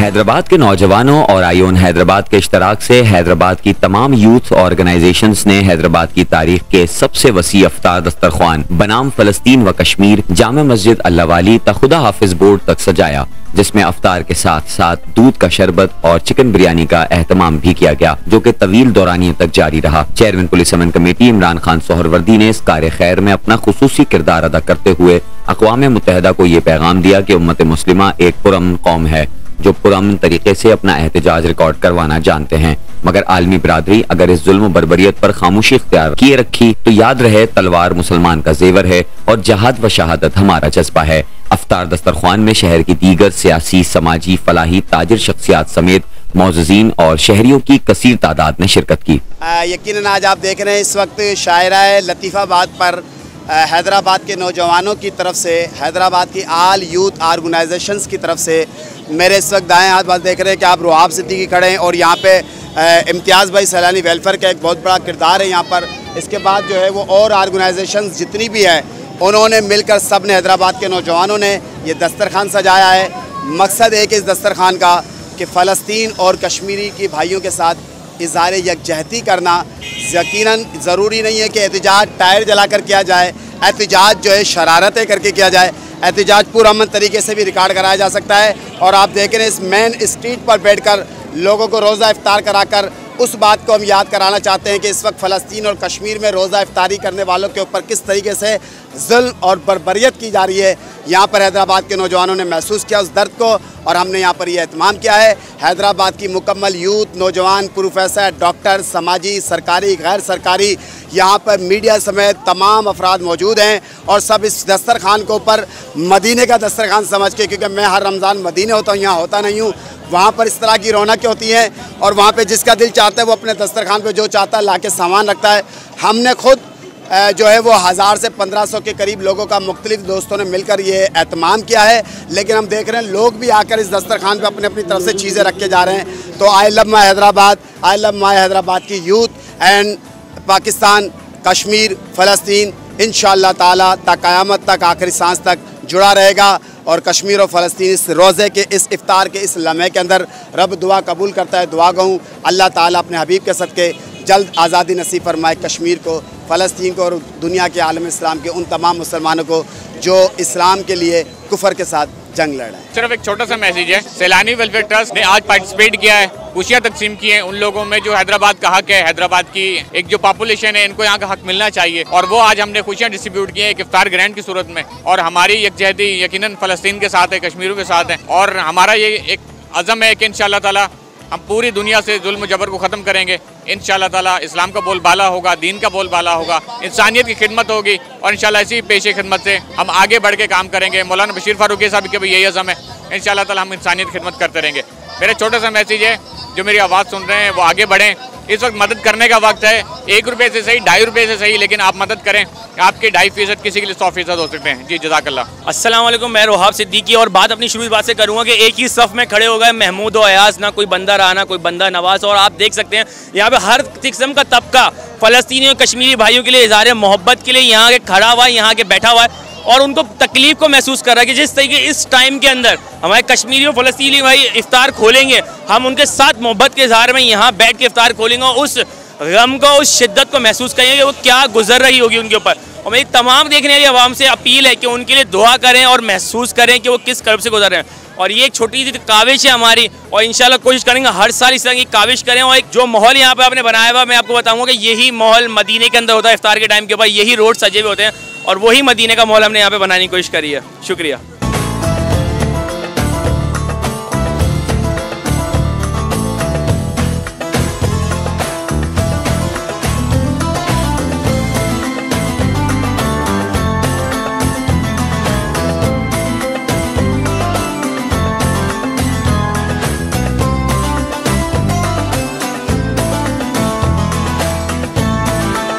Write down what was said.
हैदराबाद के नौजवानों और आयोन हैदराबाद के इश्तराक से हैदराबाद की तमाम यूथ ऑर्गेनाइजेशंस ने हैदराबाद की तारीख के सबसे वसी अफ्तार दस्तरख्वान बनाम फलस्तीन व कश्मीर जामा मस्जिद अल्लाह वाली ता खुदा हाफिज बोर्ड तक सजाया, जिसमें अफ्तार के साथ साथ दूध का शरबत और चिकन बिरयानी का एहतमाम भी किया गया, जो कि तवील दौरानियत तक जारी रहा। चेयरमैन पुलिस अमन कमेटी इमरान खान सोहरवर्दी ने इस कार्य खैर में अपना खुसूसी किरदार अदा करते हुए अक़वाम मुत्तहिदा को ये पैगाम दिया कि उम्मत मुस्लिमा एक पुरअमन कौम है जो पुरअमन तरीके से अपना एहतजाज रिकॉर्ड करवाना जानते हैं, मगर आलमी बिरादरी अगर इस जुल्म बर्बरियत पर खामोशी इख्तियार किए रखी तो याद रहे तलवार मुसलमान का जेवर है और जहाद व शहादत हमारा जज्बा है। अफ्तार दस्तरख्वान में शहर की दीगर सियासी, समाजी, फलाही, ताजिर शख्सियात समेत मौजूदीन और शहरियों की कसीर तादाद ने शिरकत की। यकीनन आज आप देख रहे हैं इस वक्त शायरा लतीफ़ाबाद पर हैदराबाद के नौजवानों की तरफ से, हैदराबाद की आल यूथ ऑर्गेनाइजेशंस की तरफ से मेरे इस वक्त दाएं हाथ बात देख रहे हैं कि आप रुहाब सिद्दीकी खड़े हैं और यहाँ पे इम्तियाज़ भाई सैलानी वेलफेयर का एक बहुत बड़ा किरदार है यहाँ पर। इसके बाद जो है वो और ऑर्गेनाइजेशंस जितनी भी है उन्होंने मिलकर सब ने, हैदराबाद के नौजवानों ने ये दस्तरखान सजाया है। मकसद एक इस दस्तरखान का कि फ़लस्तीन और कश्मीरी की भाइयों के साथ इज़हार यकजहती करना। यकीनन ज़रूरी नहीं है कि एहतजाज टायर जलाकर किया जाए, एहतजाज जो है शरारतें करके किया जाए, एहतजाज पुरअमन तरीके से भी रिकॉर्ड कराया जा सकता है। और आप देख रहे हैं इस मेन स्ट्रीट पर बैठकर लोगों को रोज़ा इफ्तार कराकर उस बात को हम याद कराना चाहते हैं कि इस वक्त फ़लस्तीन और कश्मीर में रोज़ा इफ्तारी करने वालों के ऊपर किस तरीके से जुल्म और बर्बरियत की जा रही है। यहाँ पर हैदराबाद के नौजवानों ने महसूस किया उस दर्द को और हमने यहाँ पर यह एहतमाम किया है। हैदराबाद की मुकम्मल यूथ, नौजवान, प्रोफेसर, डॉक्टर, समाजी, सरकारी, गैर सरकारी, यहाँ पर मीडिया समेत तमाम अफराद मौजूद हैं और सब इस दस्तरखान को ऊपर मदीने का दस्तरखान समझ के, क्योंकि मैं हर रमज़ान मदीने होता हूँ, यहाँ होता नहीं हूँ, वहाँ पर इस तरह की रौनकें होती हैं और वहाँ पे जिसका दिल चाहता है वो अपने दस्तरखान पे जो चाहता है ला के सामान रखता है। हमने खुद जो है वो 1000 से 1500 के करीब लोगों का मुख्तलिफ दोस्तों ने मिलकर ये एहतमाम किया है, लेकिन हम देख रहे हैं लोग भी आकर इस दस्तरखान पे अपनी अपनी तरफ से चीज़ें रख के जा रहे हैं। तो I love my Hyderabad, I love my Hyderabad की यूथ एंड पाकिस्तान, कश्मीर, फ़लस्तीन इंशाअल्लाह ताला ता क़यामत तक, आखिरी सांस तक जुड़ा रहेगा। और कश्मीर और फ़लस्तीन इस रोज़े के, इस इफ्तार के, इस लम्हे के अंदर रब दुआ कबूल करता है। दुआ गूँ अल्लाह ताला अपने हबीब के सदक़े जल्द आज़ादी नसीब फरमाए कश्मीर को, फ़लस्तीन को और दुनिया के आलम इस्लाम के उन तमाम मुसलमानों को जो इस्लाम के लिए कुफर के साथ जंग लड़ रहे हैं। सिर्फ एक छोटा सा मैसेज है, सैलानी वेलफेयर ट्रस्ट ने आज पार्टिसिपेट किया है, खुशियाँ तकसीम की हैं उन लोगों में जो हैदराबाद का हक है, हैदराबाद की एक जो पॉपुलेशन है इनको यहाँ का हक मिलना चाहिए और वो आज हमने खुशियाँ डिस्ट्रीब्यूट की हैं एक इफ्तार ग्रैंड की सूरत में। और हमारी यकजहती यकीनन फ़लस्तीन के साथ है, कश्मीरों के साथ है और हमारा ये एक अज़म है कि इंशाअल्लाह ताला हम पूरी दुनिया से जुल्म जबर को ख़त्म करेंगे। इंशाअल्लाह ताला इस्लाम का बोलबाला होगा, दीन का बोलबाला होगा, इंसानियत की खिदमत होगी और इंशाअल्लाह इसी पेशे खिदमत से हम आगे बढ़ के काम करेंगे। मौलाना बशीर फारूकी साहब के भी यही अज़म है, इंशाअल्लाह ताला हम इंसानियत की खिदमत करते रहेंगे। मेरा छोटा सा मैसेज है, जो मेरी आवाज़ सुन रहे हैं वो आगे बढ़ें। इस वक्त मदद करने का वक्त है, 1 रुपये से सही, 2.5 रुपये से सही, लेकिन आप मदद करें। आपके 2.5% किसी के लिए 100% हो सकते हैं। जी जज़ाकल्लाह। अस्सलाम वालेकुम, मैं रुहाब सिद्दीकी और बात अपनी शुरू बात से करूँगा कि एक ही सफ़ में खड़े हो गए महमूद और अयाज, ना कोई बंदा रहा ना कोई बंदा नवाज। और आप देख सकते हैं यहाँ पे हर किस्म का तबका फ़लस्तीनी और कश्मीरी भाइयों के लिए इज़हार मोहब्बत के लिए यहाँ के खड़ा हुआ है, यहाँ के बैठा हुआ है और उनको तकलीफ़ को महसूस कर रहा है कि जिस तरीके इस टाइम के अंदर हमारे कश्मीरी और फ़लस्तीनी भाई इफ्तार खोलेंगे, हम उनके साथ मोहब्बत के इज़हार में यहाँ बैठ के इफ्तार खोलेंगे और उस गम को, उस शिद्दत को महसूस करेंगे वो क्या गुजर रही होगी उनके ऊपर। और मेरी तमाम देखने वाली आवाम से अपील है कि उनके लिए दुआ करें और महसूस करें कि वो किस कर्ब से गुजर रहे हैं। और ये एक छोटी सी काविश है हमारी और इंशाल्लाह कोशिश करेंगे हर साल इस तरह की काविश करें। और एक जो माहौल यहाँ पे आपने बनाया हुआ, मैं आपको बताऊँगा कि यही माहौल मदीने के अंदर होता है इफ्तार के टाइम के ऊपर, यही रोड सजे हुए होते हैं और वही मदीने का माहौल हमने यहाँ पे बनाने की कोशिश करी है। शुक्रिया।